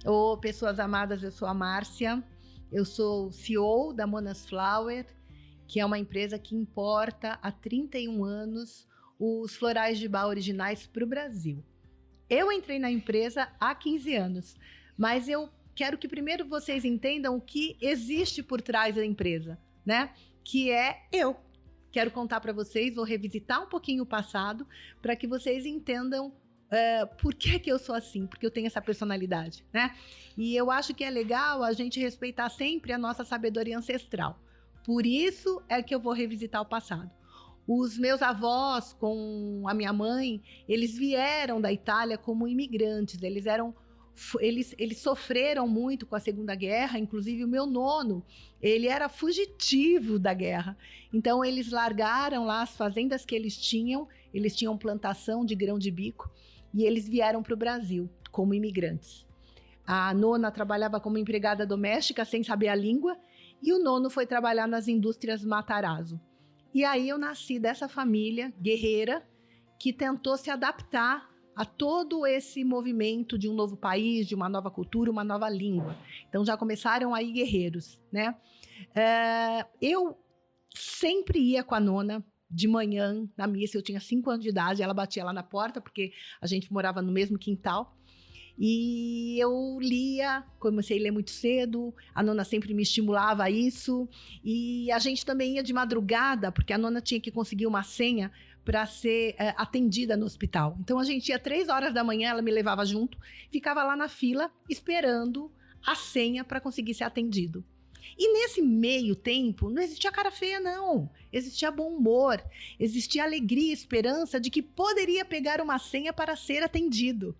Ô, pessoas amadas, eu sou a Márcia, eu sou CEO da Monas Flower, que é uma empresa que importa há 31 anos os florais de bar originais para o Brasil. Eu entrei na empresa há 15 anos, mas eu quero que primeiro vocês entendam o que existe por trás da empresa, né? Que é eu. Quero contar para vocês, vou revisitar um pouquinho o passado para que vocês entendam por que eu sou assim, porque eu tenho essa personalidade, né? E eu acho que é legal a gente respeitar sempre a nossa sabedoria ancestral. Por isso é que eu vou revisitar o passado. Os meus avós, com a minha mãe, eles vieram da Itália como imigrantes, eles sofreram muito com a Segunda Guerra, inclusive o meu nono, ele era fugitivo da guerra. Então eles largaram lá as fazendas que eles tinham plantação de grão de bico, e eles vieram para o Brasil como imigrantes. A nona trabalhava como empregada doméstica sem saber a língua, e o nono foi trabalhar nas indústrias Matarazzo. E aí eu nasci dessa família guerreira que tentou se adaptar a todo esse movimento de um novo país, de uma nova cultura, uma nova língua. Então já começaram aí guerreiros, né? Eu sempre ia com a nona de manhã na missa. Eu tinha 5 anos de idade, ela batia lá na porta, porque a gente morava no mesmo quintal. E eu lia, comecei a ler muito cedo, a nona sempre me estimulava a isso, e a gente também ia de madrugada, porque a nona tinha que conseguir uma senha para ser atendida no hospital. Então a gente ia 3 horas da manhã, ela me levava junto, ficava lá na fila esperando a senha para conseguir ser atendido. E nesse meio tempo, não existia cara feia, não. Existia bom humor, existia alegria e esperança de que poderia pegar uma senha para ser atendido.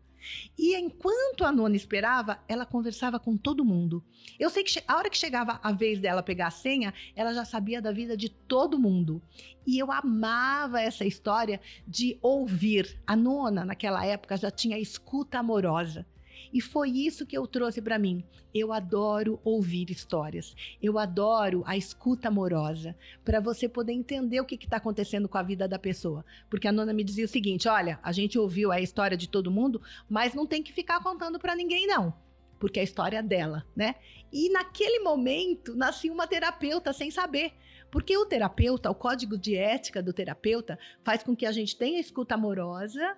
E enquanto a nona esperava, ela conversava com todo mundo. Eu sei que a hora que chegava a vez dela pegar a senha, ela já sabia da vida de todo mundo. E eu amava essa história de ouvir. A nona, naquela época, já tinha escuta amorosa. E foi isso que eu trouxe para mim. Eu adoro ouvir histórias. Eu adoro a escuta amorosa, para você poder entender o que está acontecendo com a vida da pessoa. Porque a nona me dizia o seguinte: olha, a gente ouviu a história de todo mundo, mas não tem que ficar contando para ninguém, não. Porque é a história dela, né? E naquele momento, nascia uma terapeuta sem saber. Porque o terapeuta, o código de ética do terapeuta, faz com que a gente tenha escuta amorosa,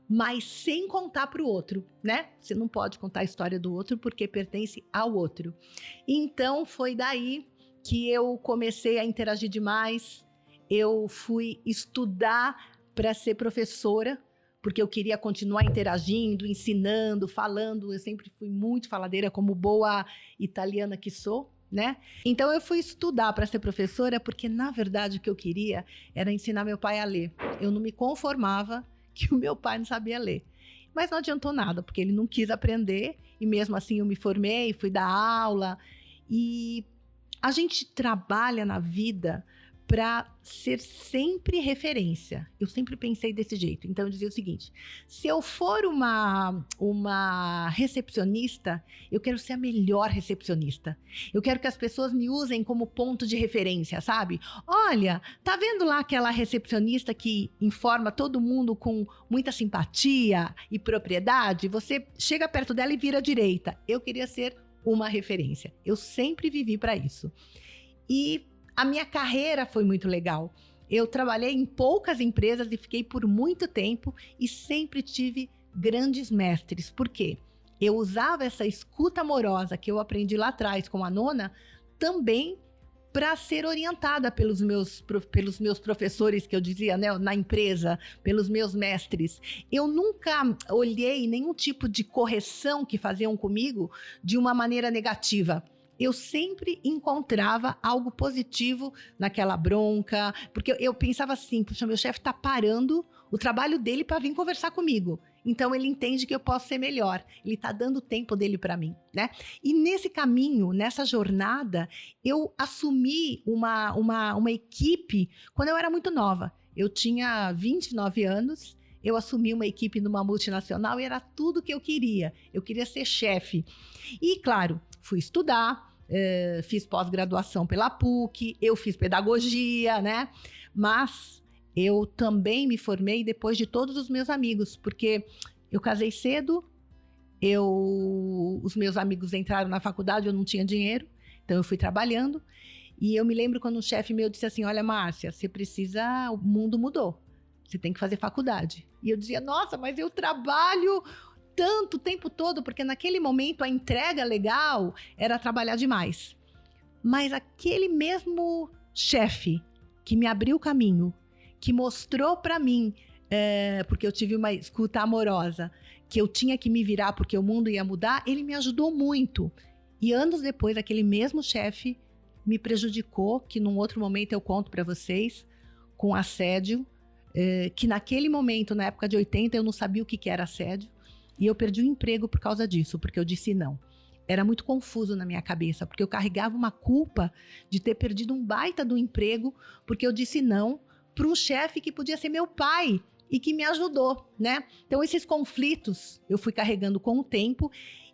mas sem contar para o outro, né? Você não pode contar a história do outro porque pertence ao outro. Então foi daí que eu comecei a interagir demais. Eu fui estudar para ser professora, porque eu queria continuar interagindo, ensinando, falando. Eu sempre fui muito faladeira, como boa italiana que sou, né? Então eu fui estudar para ser professora porque, na verdade, o que eu queria era ensinar meu pai a ler. Eu não me conformava que o meu pai não sabia ler. Mas não adiantou nada, porque ele não quis aprender, e mesmo assim eu me formei, fui dar aula. E a gente trabalha na vida para ser sempre referência. Eu sempre pensei desse jeito. Então eu dizia o seguinte: se eu for uma recepcionista, eu quero ser a melhor recepcionista. Eu quero que as pessoas me usem como ponto de referência, sabe? Olha, tá vendo lá aquela recepcionista que informa todo mundo com muita simpatia e propriedade? Você chega perto dela e vira à direita. Eu queria ser uma referência. Eu sempre vivi para isso. E a minha carreira foi muito legal. Eu trabalhei em poucas empresas e fiquei por muito tempo e sempre tive grandes mestres. Por quê? Eu usava essa escuta amorosa que eu aprendi lá atrás com a nona também para ser orientada pelos meus professores, que eu dizia, né, na empresa, pelos meus mestres. Eu nunca olhei nenhum tipo de correção que faziam comigo de uma maneira negativa. Eu sempre encontrava algo positivo naquela bronca, porque eu pensava assim: puxa, meu chefe está parando o trabalho dele para vir conversar comigo. Então ele entende que eu posso ser melhor. Ele está dando o tempo dele para mim, né? E nesse caminho, nessa jornada, eu assumi uma equipe quando eu era muito nova. Eu tinha 29 anos. Eu assumi uma equipe numa multinacional e era tudo que eu queria. Eu queria ser chefe. E, claro, fui estudar, fiz pós-graduação pela PUC, eu fiz pedagogia, né? Mas eu também me formei depois de todos os meus amigos, porque eu casei cedo, os meus amigos entraram na faculdade, eu não tinha dinheiro, então eu fui trabalhando. E eu me lembro quando um chefe meu disse assim, olha, Márcia, você precisa, o mundo mudou, você tem que fazer faculdade. E eu dizia, nossa, mas eu trabalho tanto o tempo todo, porque naquele momento a entrega legal era trabalhar demais. Mas aquele mesmo chefe que me abriu o caminho, que mostrou para mim, porque eu tive uma escuta amorosa, que eu tinha que me virar porque o mundo ia mudar, ele me ajudou muito. E anos depois, aquele mesmo chefe me prejudicou, que num outro momento eu conto para vocês, com assédio, que naquele momento, na época de 80, eu não sabia o que era assédio, e eu perdi o emprego por causa disso, porque eu disse não. Era muito confuso na minha cabeça, porque eu carregava uma culpa de ter perdido um baita do emprego, porque eu disse não para um chefe que podia ser meu pai e que me ajudou, né? Então, esses conflitos eu fui carregando com o tempo,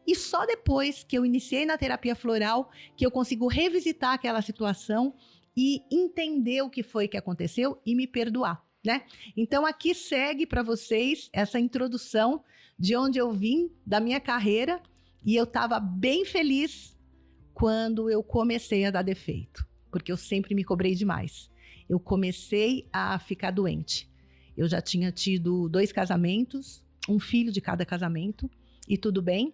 e só depois que eu iniciei na terapia floral que eu consigo revisitar aquela situação e entender o que foi que aconteceu e me perdoar, né? Então, aqui segue para vocês essa introdução de onde eu vim, da minha carreira, e eu estava bem feliz quando eu comecei a dar defeito, porque eu sempre me cobrei demais. Eu comecei a ficar doente. Eu já tinha tido 2 casamentos, um filho de cada casamento, e tudo bem.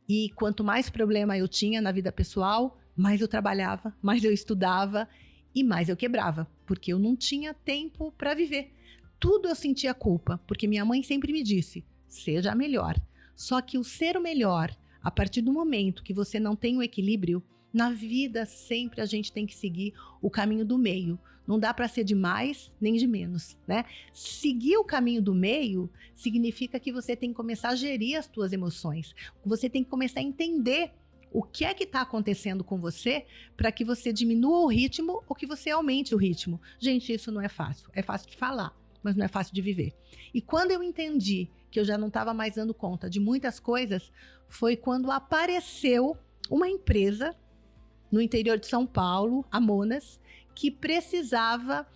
E quanto mais problema eu tinha na vida pessoal, mais eu trabalhava, mais eu estudava e mais eu quebrava, porque eu não tinha tempo para viver. Tudo eu sentia culpa, porque minha mãe sempre me disse, seja melhor. Só que o ser o melhor, a partir do momento que você não tem o equilíbrio, na vida sempre a gente tem que seguir o caminho do meio. Não dá para ser de mais nem de menos, né? Seguir o caminho do meio significa que você tem que começar a gerir as suas emoções. Você tem que começar a entender o que é que está acontecendo com você para que você diminua o ritmo ou que você aumente o ritmo. Gente, isso não é fácil. É fácil de falar, mas não é fácil de viver. E quando eu entendi que eu já não estava mais dando conta de muitas coisas, foi quando apareceu uma empresa no interior de São Paulo, a Monas, que precisava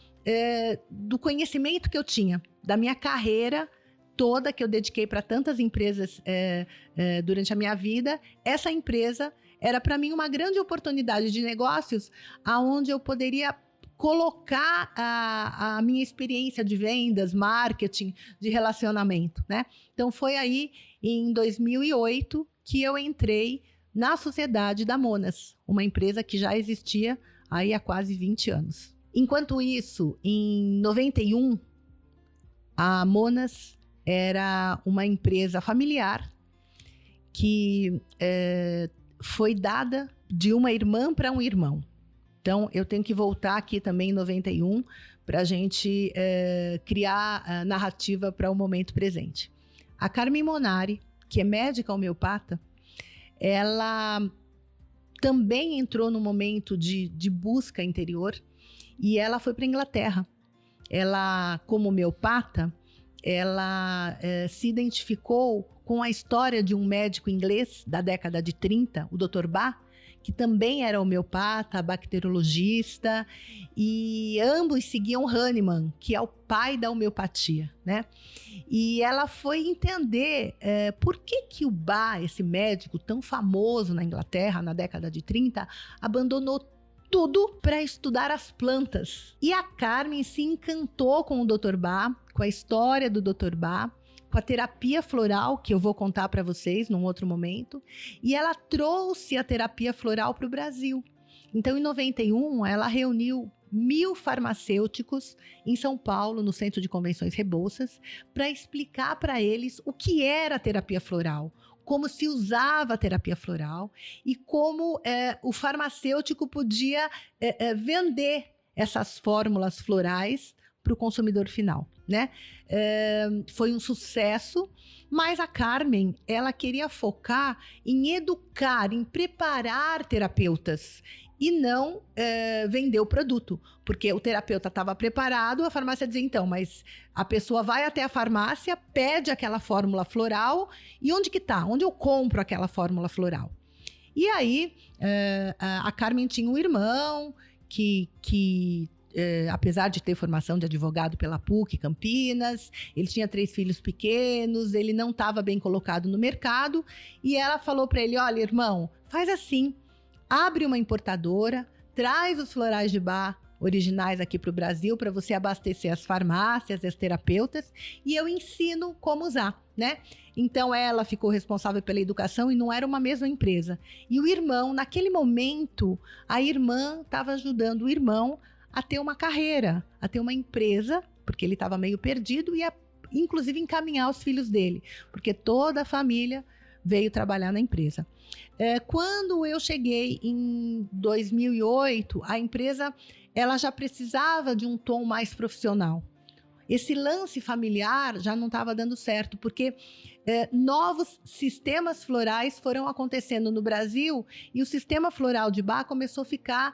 do conhecimento que eu tinha, da minha carreira toda, que eu dediquei para tantas empresas durante a minha vida. Essa empresa era para mim uma grande oportunidade de negócios, aonde eu poderia colocar a minha experiência de vendas, marketing, de relacionamento, né? Então foi aí, em 2008, que eu entrei na sociedade da Monas, uma empresa que já existia aí há quase 20 anos. Enquanto isso, em 91, a Monas era uma empresa familiar que foi dada de uma irmã para um irmão. Então, eu tenho que voltar aqui também em 91 para a gente criar a narrativa para o momento presente. A Carmen Monari, que é médica homeopata, ela também entrou no momento de busca interior e ela foi para a Inglaterra. Ela, como homeopata, ela se identificou com a história de um médico inglês da década de 30, o Dr. Bach, que também era homeopata, bacteriologista, e ambos seguiam Hahnemann, que é o pai da homeopatia, né? E ela foi entender por que o Bach, esse médico tão famoso na Inglaterra na década de 30, abandonou tudo para estudar as plantas. E a Carmen se encantou com o Dr. Bach, com a história do Dr. Bach, com a terapia floral, que eu vou contar para vocês num outro momento, e ela trouxe a terapia floral para o Brasil. Então, em 91, ela reuniu 1.000 farmacêuticos em São Paulo, no Centro de Convenções Rebouças, para explicar para eles o que era a terapia floral, como se usava a terapia floral e como o farmacêutico podia vender essas fórmulas florais para o consumidor final, né? Foi um sucesso, mas a Carmen, ela queria focar em educar, em preparar terapeutas e não vender o produto, porque o terapeuta estava preparado, a farmácia dizia, então, mas a pessoa vai até a farmácia, pede aquela fórmula floral, e onde que tá? Onde eu compro aquela fórmula floral? E aí, a Carmen tinha um irmão que apesar de ter formação de advogado pela PUC Campinas, ele tinha 3 filhos pequenos, ele não estava bem colocado no mercado, e ela falou para ele, olha, irmão, faz assim, abre uma importadora, traz os florais de Bach originais aqui para o Brasil para você abastecer as farmácias, as terapeutas, e eu ensino como usar, né? Então ela ficou responsável pela educação e não era uma mesma empresa. E o irmão, naquele momento, a irmã estava ajudando o irmão a ter uma carreira, a ter uma empresa, porque ele estava meio perdido, e a, inclusive encaminhar os filhos dele, porque toda a família veio trabalhar na empresa. Quando eu cheguei em 2008, a empresa ela já precisava de um tom mais profissional. Esse lance familiar já não estava dando certo, porque novos sistemas florais foram acontecendo no Brasil e o sistema floral de Bach começou a ficar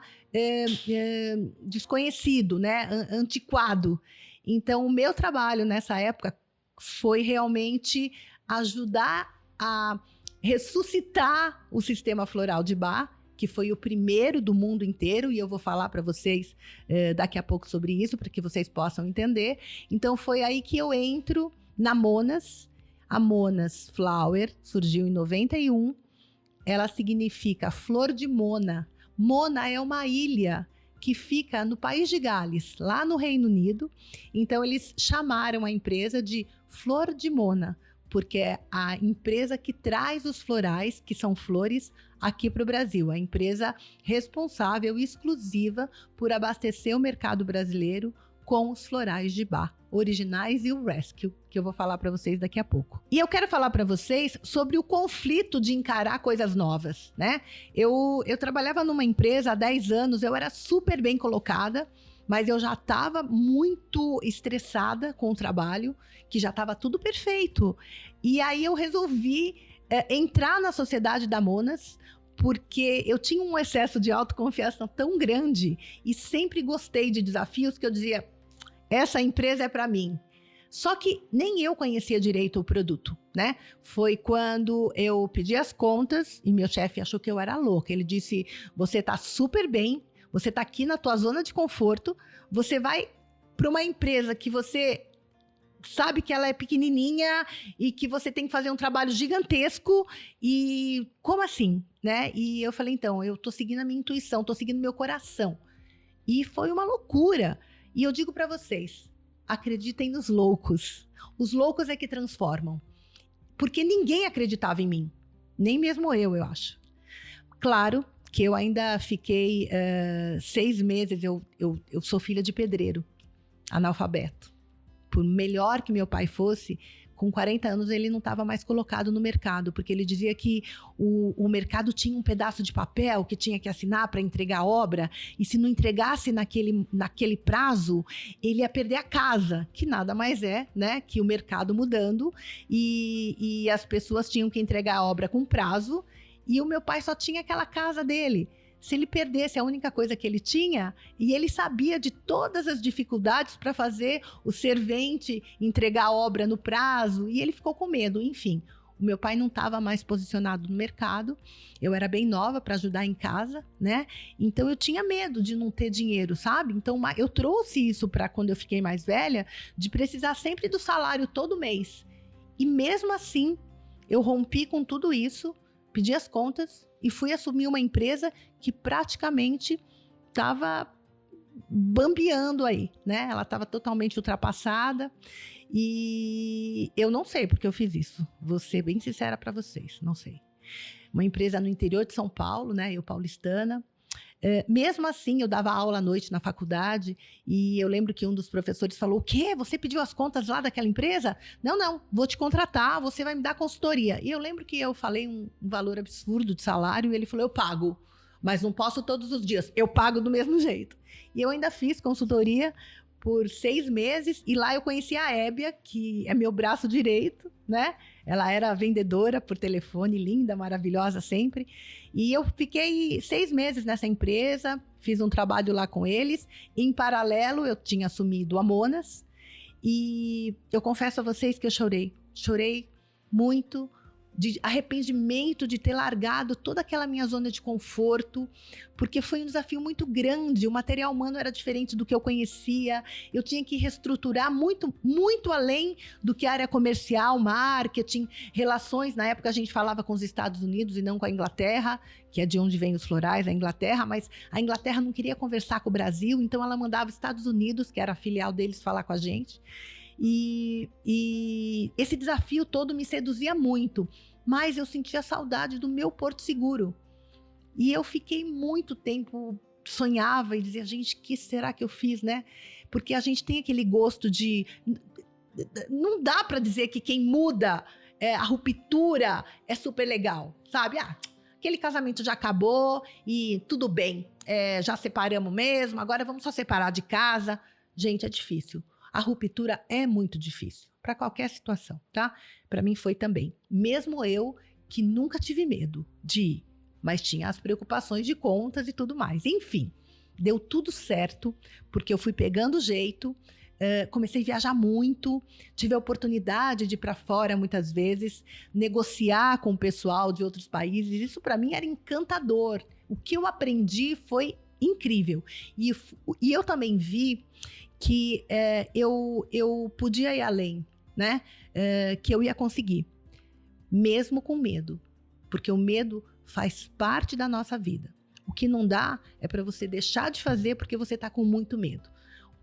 desconhecido, né? Antiquado. Então, o meu trabalho nessa época foi realmente ajudar a ressuscitar o sistema floral de Bach, que foi o primeiro do mundo inteiro, e eu vou falar para vocês daqui a pouco sobre isso, para que vocês possam entender. Então, foi aí que eu entro na Monas. A Monas Flower surgiu em 91. Ela significa flor de Mona. Mona é uma ilha que fica no país de Gales, lá no Reino Unido. Então, eles chamaram a empresa de Flor de Mona, porque é a empresa que traz os florais, que são flores, aqui para o Brasil. A empresa responsável, exclusiva, por abastecer o mercado brasileiro com os florais de Bach, originais e o Rescue, que eu vou falar para vocês daqui a pouco. E eu quero falar para vocês sobre o conflito de encarar coisas novas, né? Eu trabalhava numa empresa há 10 anos, eu era super bem colocada, mas eu já estava muito estressada com o trabalho, que já estava tudo perfeito. E aí eu resolvi entrar na sociedade da Monas, porque eu tinha um excesso de autoconfiança tão grande e sempre gostei de desafios que eu dizia, essa empresa é para mim. Só que nem eu conhecia direito o produto, né? Foi quando eu pedi as contas e meu chefe achou que eu era louca. Ele disse, você está super bem, você está aqui na tua zona de conforto, você vai para uma empresa que você sabe que ela é pequenininha e que você tem que fazer um trabalho gigantesco e como assim, né? E eu falei, então, eu tô seguindo a minha intuição, tô seguindo meu coração. E foi uma loucura. E eu digo para vocês, acreditem nos loucos. Os loucos é que transformam. Porque ninguém acreditava em mim. Nem mesmo eu acho. Claro que eu ainda fiquei 6 meses, eu sou filha de pedreiro, analfabeto. Por melhor que meu pai fosse, com 40 anos ele não estava mais colocado no mercado, porque ele dizia que o mercado tinha um pedaço de papel que tinha que assinar para entregar a obra, e se não entregasse naquele prazo, ele ia perder a casa, que nada mais é, né, que o mercado mudando, e as pessoas tinham que entregar a obra com prazo, e o meu pai só tinha aquela casa dele. Se ele perdesse a única coisa que ele tinha, e ele sabia de todas as dificuldades para fazer o servente entregar a obra no prazo, e ele ficou com medo. Enfim, o meu pai não estava mais posicionado no mercado, eu era bem nova para ajudar em casa, né? Então eu tinha medo de não ter dinheiro, sabe? Então eu trouxe isso para quando eu fiquei mais velha, de precisar sempre do salário todo mês. E mesmo assim, eu rompi com tudo isso, pedi as contas e fui assumir uma empresa que praticamente estava bambeando aí, né? Ela estava totalmente ultrapassada e eu não sei porque eu fiz isso. Vou ser bem sincera para vocês, não sei. Uma empresa no interior de São Paulo, né? Eu paulistana. Mesmo assim, eu dava aula à noite na faculdade e eu lembro que um dos professores falou, o quê? Você pediu as contas lá daquela empresa? Não, vou te contratar, você vai me dar consultoria. E eu lembro que eu falei um valor absurdo de salário e ele falou, eu pago, mas não posso todos os dias, eu pago do mesmo jeito. E eu ainda fiz consultoria por 6 meses e lá eu conheci a Hébia, que é meu braço direito, né? Ela era vendedora por telefone, linda, maravilhosa sempre. E eu fiquei 6 meses nessa empresa, fiz um trabalho lá com eles. Em paralelo, eu tinha assumido a Monas. E eu confesso a vocês que eu chorei. Chorei muito, de arrependimento de ter largado toda aquela minha zona de conforto, porque foi um desafio muito grande. O material humano era diferente do que eu conhecia, eu tinha que reestruturar muito, muito além do que a área comercial, marketing, relações. Na época a gente falava com os Estados Unidos e não com a Inglaterra, que é de onde vem os florais, a Inglaterra, mas a Inglaterra não queria conversar com o Brasil, então ela mandava os Estados Unidos, que era a filial deles, falar com a gente. E esse desafio todo me seduzia muito, mas eu sentia saudade do meu porto seguro. E eu fiquei muito tempo, sonhava e dizia, gente, o que será que eu fiz, né? Porque a gente tem aquele gosto de... Não dá para dizer que quem muda, a ruptura é super legal, sabe? Aquele casamento já acabou e tudo bem, já separamos mesmo, agora vamos só separar de casa. Gente, é difícil. A ruptura é muito difícil, para qualquer situação, tá? Para mim foi também. Mesmo eu, que nunca tive medo de ir, mas tinha as preocupações de contas e tudo mais. Enfim, deu tudo certo, porque eu fui pegando o jeito, comecei a viajar muito, tive a oportunidade de ir para fora muitas vezes, negociar com o pessoal de outros países. Isso para mim era encantador. O que eu aprendi foi incrível. E eu também vi que eu podia ir além, né? Que eu ia conseguir, mesmo com medo, porque o medo faz parte da nossa vida. O que não dá é para você deixar de fazer porque você está com muito medo.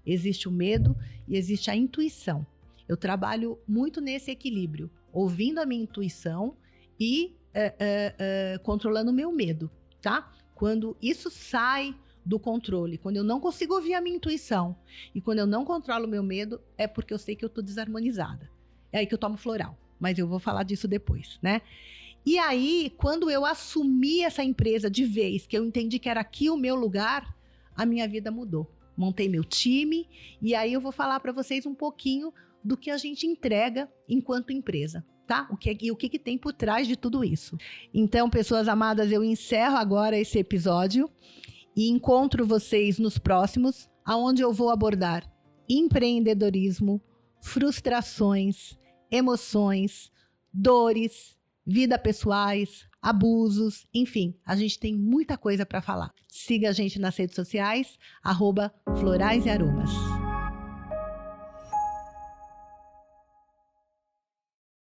Existe o medo e existe a intuição. Eu trabalho muito nesse equilíbrio, ouvindo a minha intuição e controlando o meu medo, tá? Quando isso sai do controle, quando eu não consigo ouvir a minha intuição e quando eu não controlo o meu medo, é porque eu sei que eu tô desarmonizada. É aí que eu tomo floral, mas eu vou falar disso depois, né? E aí, quando eu assumi essa empresa de vez, que eu entendi que era aqui o meu lugar, a minha vida mudou. Montei meu time e aí eu vou falar para vocês um pouquinho do que a gente entrega enquanto empresa, tá? O que tem por trás de tudo isso. Então, pessoas amadas, eu encerro agora esse episódio e encontro vocês nos próximos, aonde eu vou abordar empreendedorismo, frustrações, emoções, dores, vida pessoais, abusos, enfim, a gente tem muita coisa para falar. Siga a gente nas redes sociais, @Florais e Aromas.